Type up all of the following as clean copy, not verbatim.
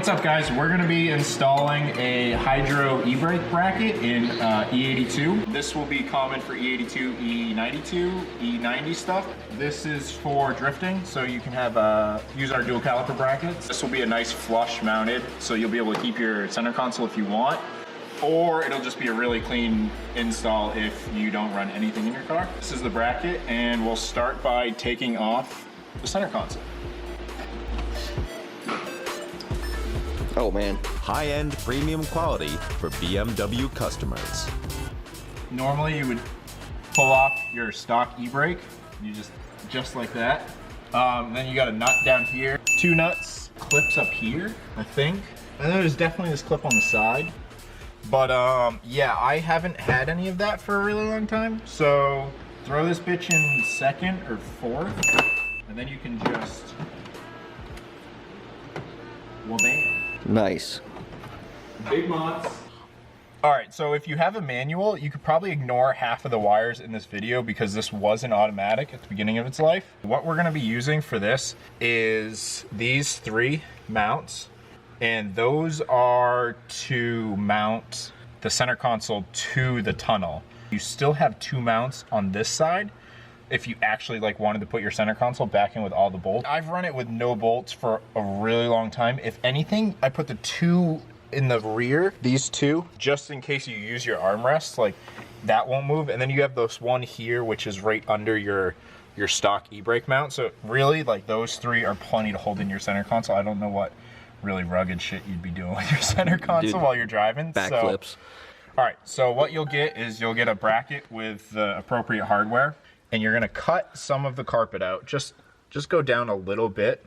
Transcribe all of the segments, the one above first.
What's up guys? We're going to be installing a hydro e-brake bracket in E82. This will be common for E82, E92, E90 stuff. This is for drifting, so you can have use our dual caliper brackets. This will be a nice flush mounted, so you'll be able to keep your center console if you want, or it'll just be a really clean install if you don't run anything in your car. This is the bracket, and we'll start by taking off the center console. Oh man. High-end premium quality for BMW customers. Normally you would pull off your stock e-brake, you just like that. Then you got a nut down here, 2 nuts, clips up here, I think. And then there's definitely this clip on the side. But yeah, I haven't had any of that for a really long time. So throw this bitch in second or fourth, and then you can just, well, bam. Nice. Big mods. All right, so if you have a manual, you could probably ignore half of the wires in this video because this wasn't automatic at the beginning of its life. What we're gonna be using for this is these 3 mounts, and those are to mount the center console to the tunnel. You still have 2 mounts on this side if you actually wanted to put your center console back in with all the bolts. I've run it with no bolts for a really long time. If anything, I put the 2 in the rear, these 2, just in case you use your armrest, that won't move. And then you have this one here, which is right under your stock e-brake mount. So really, those 3 are plenty to hold in your center console. I don't know what really rugged shit you'd be doing with your center console while you're driving. Backflips. All right, so what you'll get is you'll get a bracket with the appropriate hardware, and you're gonna cut some of the carpet out. Just go down a little bit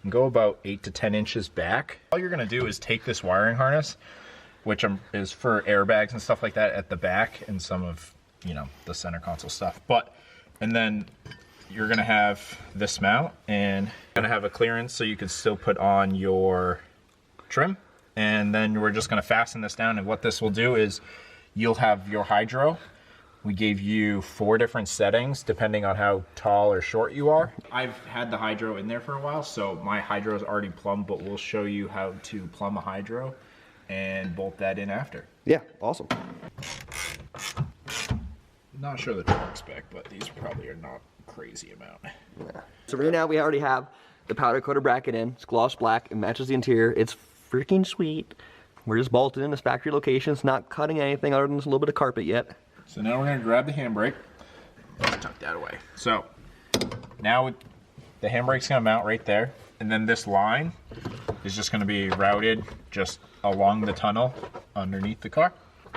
and go about 8 to 10 inches back. All you're gonna do is take this wiring harness, which is for airbags and stuff like that at the back and some of, the center console stuff. And then you're gonna have this mount, and you're gonna have a clearance so you can still put on your trim. And then we're just gonna fasten this down, and what this will do is you'll have your hydro. We gave you 4 different settings depending on how tall or short you are. I've had the hydro in there for a while, so my hydro is already plumbed, but we'll show you how to plumb a hydro and bolt that in after. Yeah, awesome. Not sure the torque spec, but these probably are not crazy amount. Yeah. So right now we already have the powder coated bracket in. It's gloss black, it matches the interior. It's freaking sweet. We're just bolted in this factory location. It's not cutting anything other than just a little bit of carpet yet. So now we're gonna grab the handbrake. Let's tuck that away. So now the handbrake's gonna mount right there, and then this line is just gonna be routed just along the tunnel underneath the car.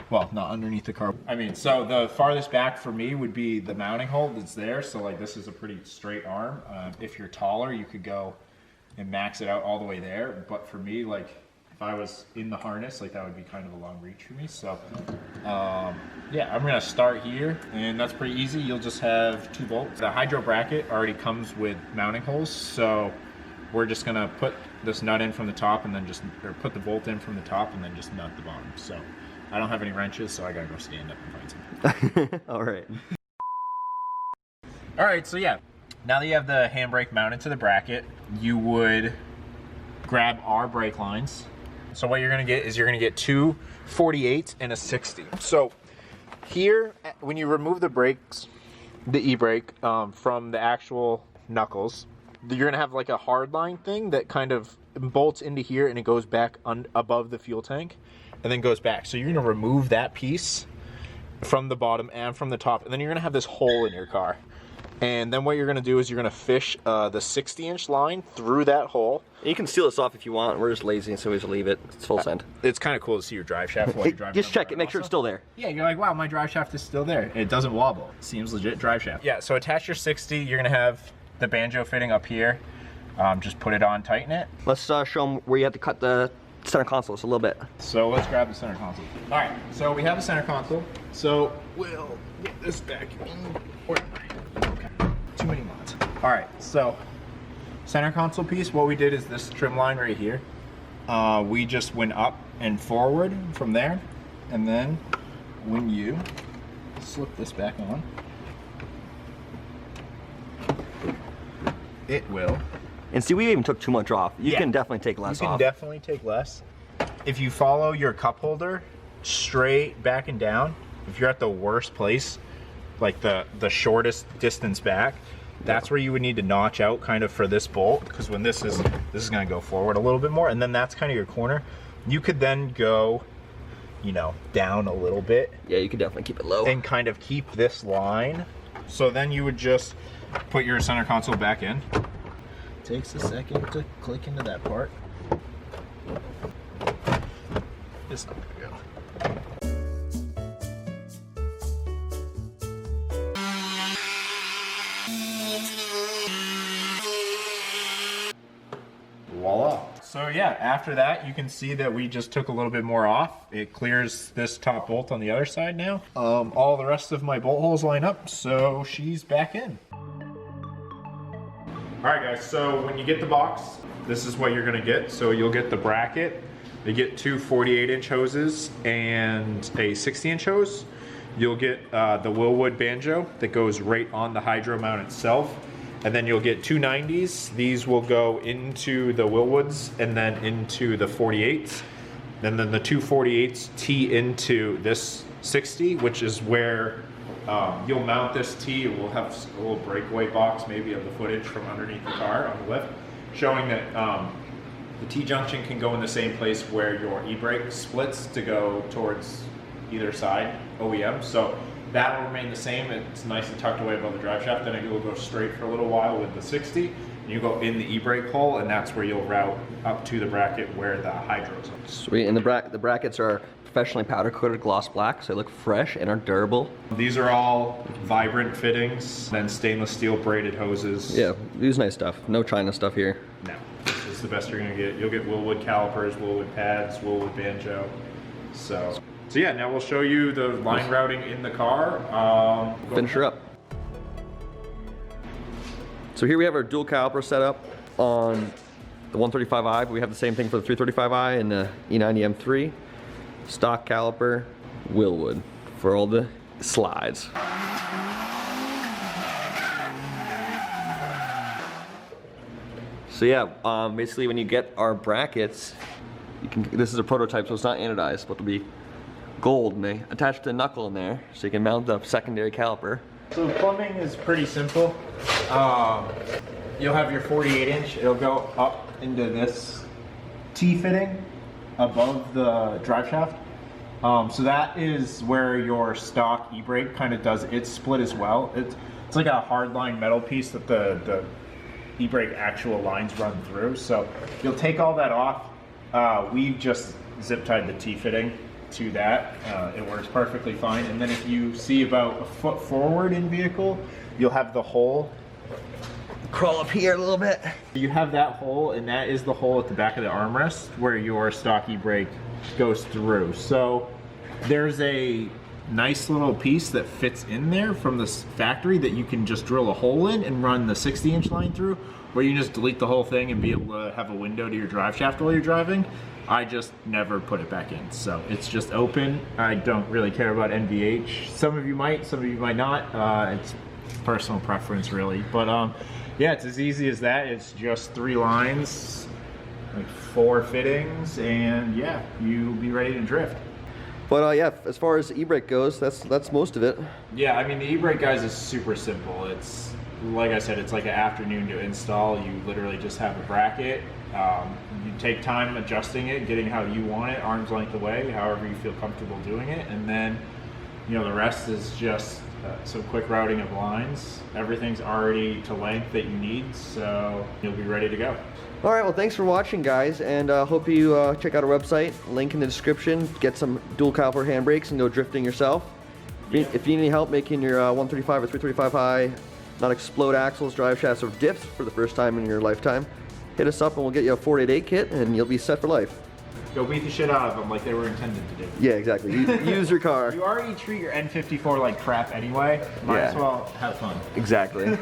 Well, not underneath the car. So the farthest back for me would be the mounting hole that's there. So this is a pretty straight arm. If you're taller, you could go and max it out all the way there. But for me, if I was in the harness, that would be kind of a long reach for me. So yeah, I'm gonna start here, and that's pretty easy. You'll just have 2 bolts. The hydro bracket already comes with mounting holes, so we're just gonna put this nut in from the top and then put the bolt in from the top and then just nut the bottom. So I don't have any wrenches, so I gotta go stand up and find some. All right. All right, so yeah, now that you have the handbrake mounted to the bracket, you would grab our brake lines. So what you're gonna get is you're gonna get 2 48s and a 60. So here, when you remove the brakes, the e-brake from the actual knuckles, you're gonna have a hard line thing that kind of bolts into here, and it goes back above the fuel tank and then goes back. So you're gonna remove that piece from the bottom and from the top, and then you're gonna have this hole in your car. And then what you're gonna do is you're gonna fish the 60-inch line through that hole. You can seal this off if you want. We're just lazy, so we just leave it. It's full send. It's kind of cool to see your drive shaft while you're driving. Just check it, make sure it's still there. Yeah, you're like, wow, my drive shaft is still there. It doesn't wobble. Seems legit drive shaft. Yeah, so attach your 60. You're gonna have the banjo fitting up here. Just put it on, tighten it. Let's show them where you have to cut the center console just a little bit. So let's grab the center console. All right, so we have the center console. So we'll get this back in. Okay, too many mods. All right, so center console piece, what we did is this trim line right here. We just went up and forward from there. And then when you slip this back on, it will And see, we even took too much off. You can definitely take less off. You can definitely take less. If you follow your cup holder straight back and down, if you're at the worst place, like the shortest distance back, that's where you would need to notch out kind of for this bolt, because when this is going to go forward a little bit more, and then that's kind of your corner. You could then go, you know, down a little bit. Yeah, you could definitely keep it low. And kind of keep this line. So then you would just put your center console back in. Takes a second to click into that part. It's not gonna go. Voila. So yeah, after that, you can see that we just took a little bit more off. It clears this top bolt on the other side now. All the rest of my bolt holes line up, so she's back in. All right guys, so when you get the box, this is what you're gonna get. So you'll get the bracket. You get two 48-inch hoses and a 60-inch hose. You'll get the Wilwood banjo that goes right on the hydro mount itself. And then you'll get two 90s. These will go into the Wilwoods and then into the 48s. And then the two 48s tee into this 60, which is where you'll mount this tee. We'll have a little breakaway box maybe of the footage from underneath the car on the lift, showing that the T-junction can go in the same place where your e-brake splits to go towards either side OEM. So that will remain the same. It's nice and tucked away above the drive shaft. Then it will go straight for a little while with the 60. And you go in the e-brake hole, and that's where you'll route up to the bracket where the hydros are. Sweet, and the brackets are professionally powder coated gloss black, so they look fresh and are durable. These are all vibrant fittings, then stainless steel braided hoses. Yeah, use nice stuff. No China stuff here. No, this is the best you're gonna get. You'll get Wilwood calipers, Wilwood pads, Wilwood banjo. So yeah, now we'll show you the line routing in the car. Finish her up. So here we have our dual caliper setup on the 135i. We have the same thing for the 335i and the E9 M3. Stock caliper, Wilwood for all the slides. So yeah, basically when you get our brackets, this is a prototype, so it's not anodized, but it'll be gold, and they attach the knuckle in there, so you can mount the secondary caliper. So plumbing is pretty simple. You'll have your 48-inch. It'll go up into this T-fitting above the drive shaft. So that is where your stock e-brake kind of does its split as well. It's like a hardline metal piece that the e-brake actual lines run through. So you'll take all that off. We've just zip tied the T-fitting to that. It works perfectly fine. And then if you see about a foot forward in vehicle, you'll have the hole. Crawl up here a little bit. You have that hole, and that is the hole at the back of the armrest where your stock e-brake goes through. So there's a nice little piece that fits in there from the factory that you can just drill a hole in and run the 60-inch line through, where you can just delete the whole thing and be able to have a window to your drive shaft while you're driving. I just never put it back in, so it's just open. I don't really care about NVH. Some of you might, some of you might not. It's personal preference, really. But yeah, it's as easy as that. It's just 3 lines, like 4 fittings, and yeah, you'll be ready to drift. But yeah, as far as e-brake goes, that's most of it. Yeah, I mean, the e-brake, guys, is super simple. It's, like I said, it's like an afternoon to install. You literally just have a bracket. You take time adjusting it, getting how you want it, arm's length away, however you feel comfortable doing it, and then, you know, the rest is just some quick routing of lines. Everything's already to length that you need, so you'll be ready to go. All right, well, thanks for watching, guys, and hope you check out our website, link in the description, get some dual caliper handbrakes and go drifting yourself. Yeah. If you need any help making your 135 or 335i not explode axles, drive shafts, or diffs for the first time in your lifetime, hit us up and we'll get you a 488 kit and you'll be set for life. Go beat the shit out of them like they were intended to do. Yeah, exactly. Use your car. You already treat your N54 like crap anyway. Might as well have fun. Exactly.